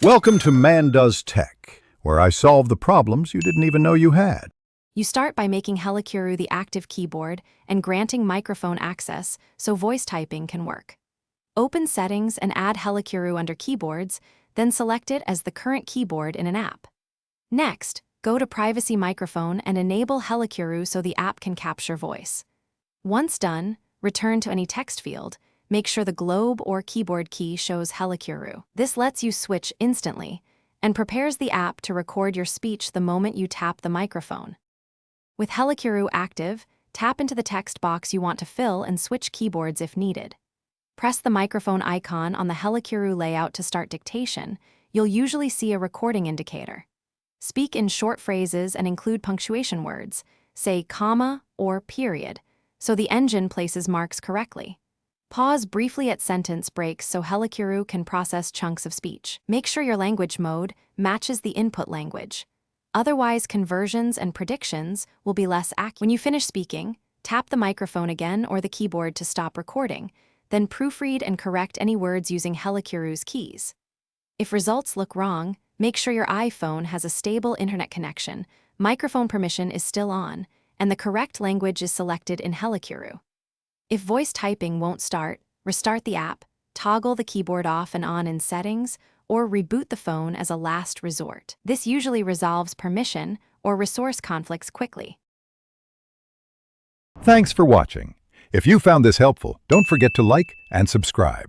Welcome to Man Does Tech, where I solve the problems you didn't even know you had. You start by making Helakuru the active keyboard and granting microphone access so voice typing can work. Open Settings and add Helakuru under Keyboards, then select it as the current keyboard in an app. Next, go to Privacy Microphone and enable Helakuru so the app can capture voice. Once done, return to any text field. Make sure the globe or keyboard key shows Helakuru. This lets you switch instantly and prepares the app to record your speech the moment you tap the microphone. With Helakuru active, tap into the text box you want to fill and switch keyboards if needed. Press the microphone icon on the Helakuru layout to start dictation. You'll usually see a recording indicator. Speak in short phrases and include punctuation words, say comma or period, so the engine places marks correctly. Pause briefly at sentence breaks so Helakuru can process chunks of speech. Make sure your language mode matches the input language. Otherwise, conversions and predictions will be less accurate. When you finish speaking, tap the microphone again or the keyboard to stop recording, then proofread and correct any words using Helakuru's keys. If results look wrong, make sure your iPhone has a stable internet connection, microphone permission is still on, and the correct language is selected in Helakuru. If voice typing won't start, restart the app, toggle the keyboard off and on in settings, or reboot the phone as a last resort. This usually resolves permission or resource conflicts quickly. Thanks for watching. If you found this helpful, don't forget to like and subscribe.